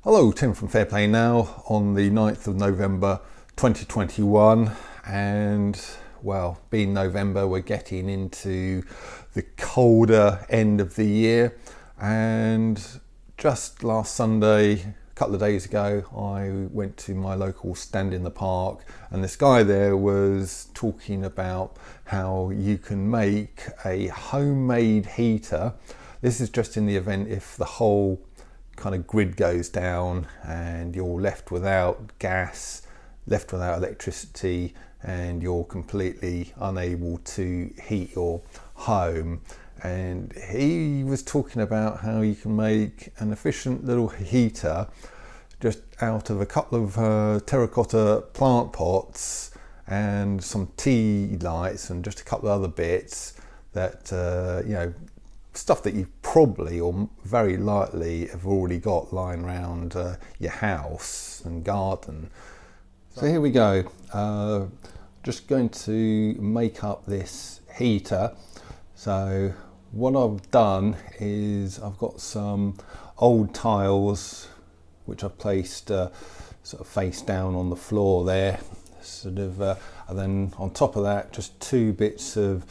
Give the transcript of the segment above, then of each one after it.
Hello, Tim from Fairplay Now on the 9th of November 2021, and well, being November, we're getting into the colder end of the year. And just last Sunday, a couple of days ago, I went to my local stand in the park, and this guy there was talking about how you can make a homemade heater. This is just in the event if the whole kind of grid goes down and you're left without gas, left without electricity, and you're completely unable to heat your home. And he was talking about how you can make an efficient little heater just out of a couple of terracotta plant pots and some tea lights and just a couple of other bits that stuff that you probably or very likely have already got lying around your house and garden. So here we go. Just going to make up this heater. So what I've done is I've got some old tiles which I've placed sort of face down on the floor there, and then on top of that just two bits of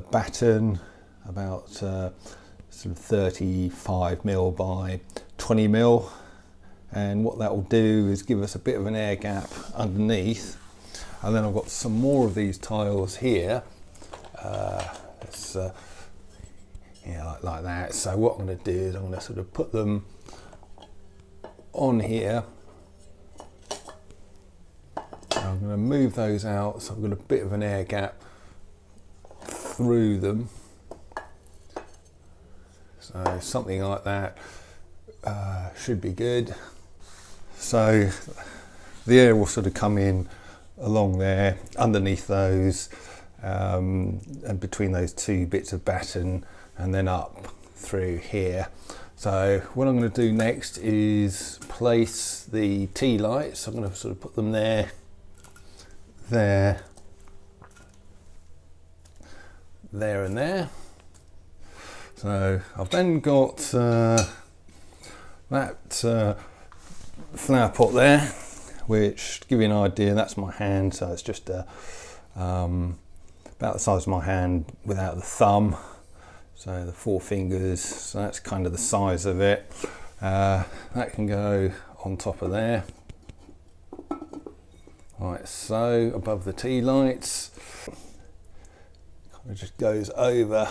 batten about sort of 35mm by 20mm, and what that will do is give us a bit of an air gap underneath. And then I've got some more of these tiles here, like that. So what I'm going to do is I'm going to sort of put them on here. I'm going to move those out so I've got a bit of an air gap through them. So something like that should be good. So the air will sort of come in along there, underneath those, and between those two bits of batten, and then up through here. So what I'm going to do next is place the tea lights. I'm going to sort of put them there, there, and there. So I've then got that flower pot there, which to give you an idea, that's my hand. So it's just about the size of my hand without the thumb. So the four fingers. So that's kind of the size of it. That can go on top of there, like so, above the tea lights. It just goes over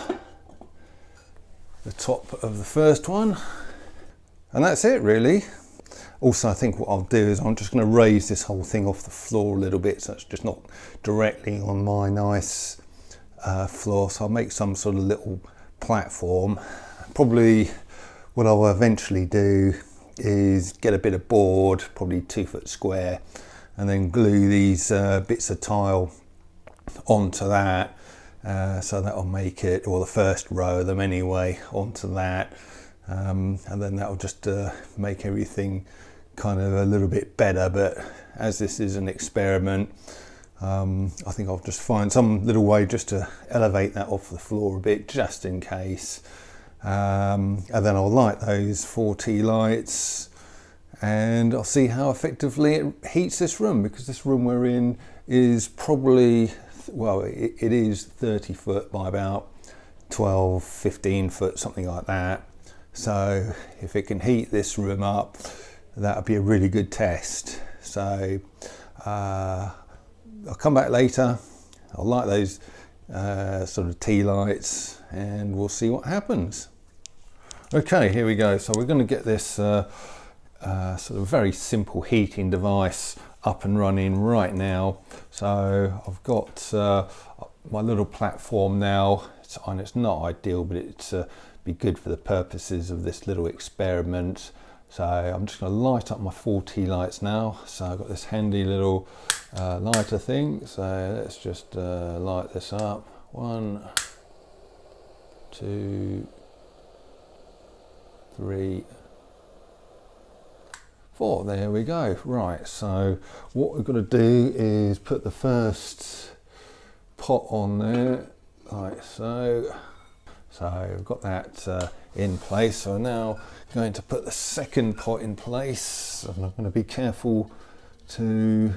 the top of the first one, and that's it really. Also, I think what I'll do is I'm just going to raise this whole thing off the floor a little bit, so it's just not directly on my nice floor. So I'll make some sort of little platform. Probably what I'll eventually do is get a bit of board, probably 2 foot square, and then glue these bits of tile onto that. So that'll make it, or the first row of them anyway, onto that, and then that'll just make everything kind of a little bit better. But as this is an experiment, I think I'll just find some little way just to elevate that off the floor a bit, just in case, and then I'll light those 4 tea lights, and I'll see how effectively it heats this room, because this room we're in is probably, well, it is 30 foot by about 12, 15 foot, something like that. So if it can heat this room up, that would be a really good test. So I'll come back later, I'll light those sort of tea lights, and we'll see what happens. Okay, here we go. So we're going to get this sort of very simple heating device up and running right now. So I've got my little platform now, and it's not ideal, but it's be good for the purposes of this little experiment. So I'm just going to light up my 4 tea lights now. So I've got this handy little lighter thing. So let's just light this up. 1, 2, 3, 4. There we go. Right, so what we've got to do is put the first pot on there, like so. So I've got that in place. So I'm now going to put the second pot in place, and I'm going to be careful to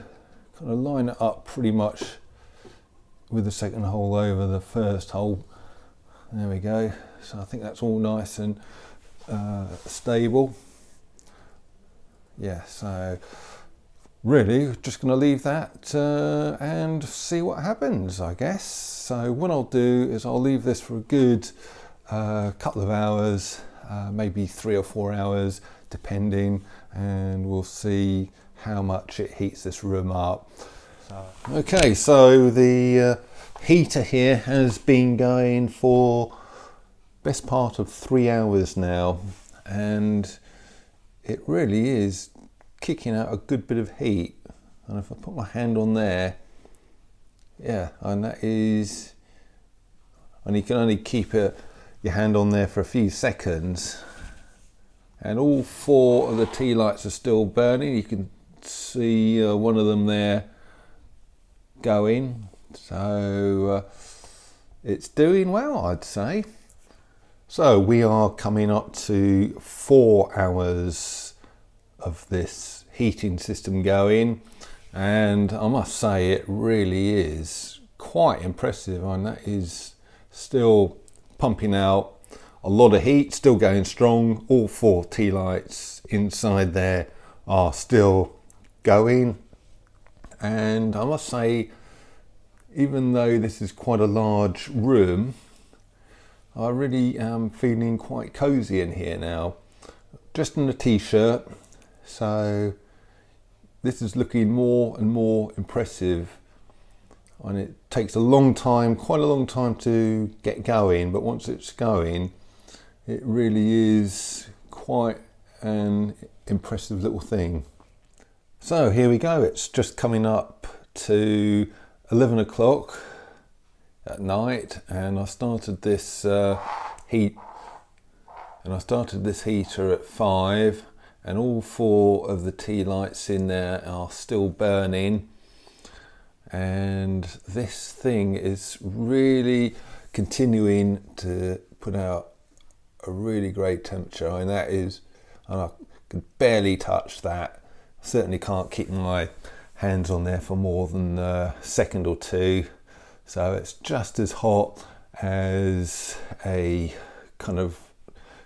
kind of line it up pretty much with the second hole over the first hole. There we go. So I think that's all nice and stable. Yeah, so really just going to leave that and see what happens, I guess. So what I'll do is I'll leave this for a good couple of hours, maybe 3 or 4 hours depending, and we'll see how much it heats this room up. Okay, so the heater here has been going for best part of 3 hours now, and it really is kicking out a good bit of heat. And if I put my hand on there, yeah, and that is, and you can only keep your hand on there for a few seconds, and all 4 of the tea lights are still burning. You can see one of them there going, so it's doing well, I'd say. So we are coming up to 4 hours of this heating system going, and I must say it really is quite impressive, and that is still pumping out a lot of heat, still going strong. All 4 tea lights inside there are still going, and I must say, even though this is quite a large room, I really am feeling quite cozy in here now, just in a t-shirt. So this is looking more and more impressive, and it takes a long time, quite a long time to get going, but once it's going, it really is quite an impressive little thing. So here we go, it's just coming up to 11 o'clock at night, and I started this heater at 5, and all 4 of the tea lights in there are still burning, and this thing is really continuing to put out a really great temperature. I mean, that is, and I can barely touch that. I certainly can't keep my hands on there for more than a second or 2. So it's just as hot as a kind of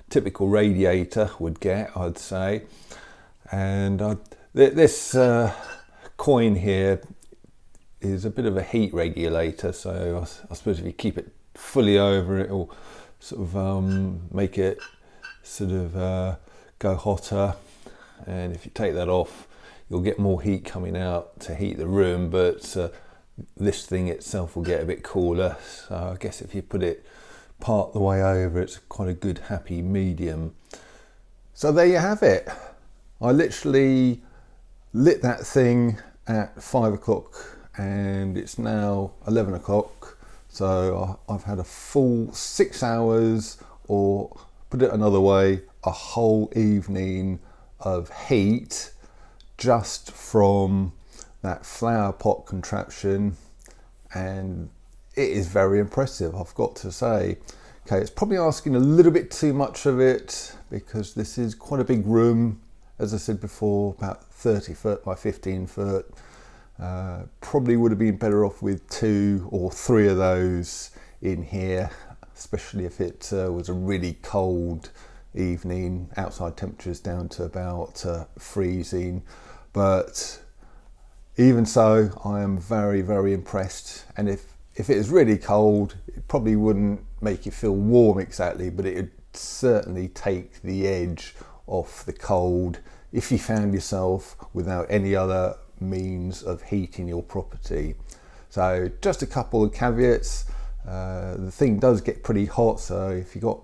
typical radiator would get, I'd say. And this coin here is a bit of a heat regulator, so I suppose if you keep it fully over, it will sort of make it sort of go hotter, and if you take that off, you'll get more heat coming out to heat the room, but this thing itself will get a bit cooler. So I guess if you put it part the way over, it's quite a good happy medium. So there you have it. I literally lit that thing at 5 o'clock, and it's now 11 o'clock. So I've had a full 6 hours, or put it another way, a whole evening of heat just from that flower pot contraption, and it is very impressive, I've got to say. Okay, it's probably asking a little bit too much of it, because this is quite a big room, as I said before, about 30 foot by 15 foot. Probably would have been better off with 2 or 3 of those in here, especially if it was a really cold evening, outside temperatures down to about freezing. But even so, I am very, very impressed. And if it is really cold, it probably wouldn't make you feel warm exactly, but it would certainly take the edge off the cold if you found yourself without any other means of heating your property. So just a couple of caveats. The thing does get pretty hot, so if you've got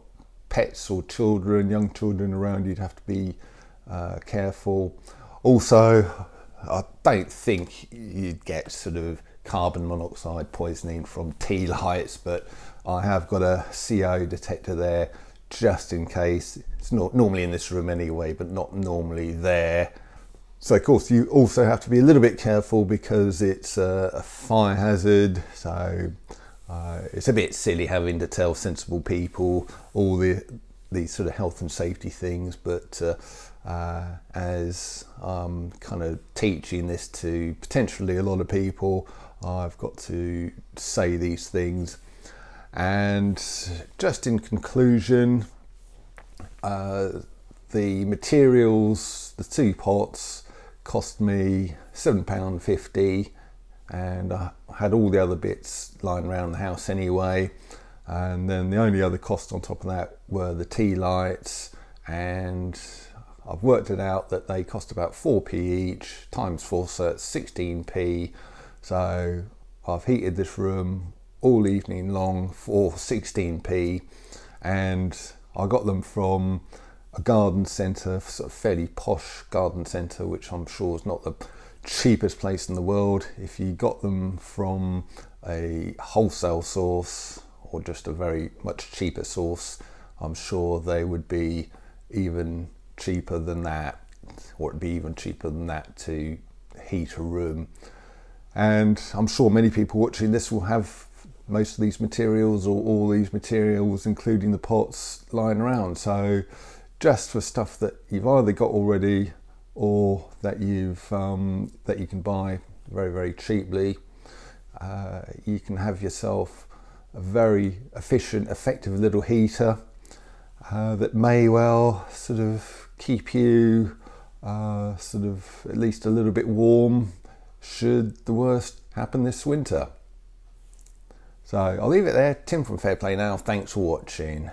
pets or children, young children around, you'd have to be careful. Also, I don't think you'd get sort of carbon monoxide poisoning from tea lights, but I have got a CO detector there just in case. It's not normally in this room anyway, but not normally there. So of course you also have to be a little bit careful because it's a fire hazard, so It's a bit silly having to tell sensible people all these sort of health and safety things, but as I'm kind of teaching this to potentially a lot of people, I've got to say these things. And just in conclusion, the materials, the 2 pots, cost me £7.50, and I had all the other bits lying around the house anyway, and then the only other cost on top of that were the tea lights, and I've worked it out that they cost about 4p each, times 4, so it's 16p. So I've heated this room all evening long for 16p, and I got them from a garden centre, sort of fairly posh garden centre, which I'm sure is not the cheapest place in the world. If you got them from a wholesale source or just a very much cheaper source, I'm sure they would be even cheaper than that, or it'd be even cheaper than that to heat a room. And I'm sure many people watching this will have most of these materials, or all these materials, including the pots, lying around. So just for stuff that you've either got already or that that you can buy very, very cheaply, you can have yourself a very efficient, effective little heater that may well sort of keep you sort of at least a little bit warm should the worst happen this winter. So I'll leave it there. Tim from Fair Play Now. Thanks for watching.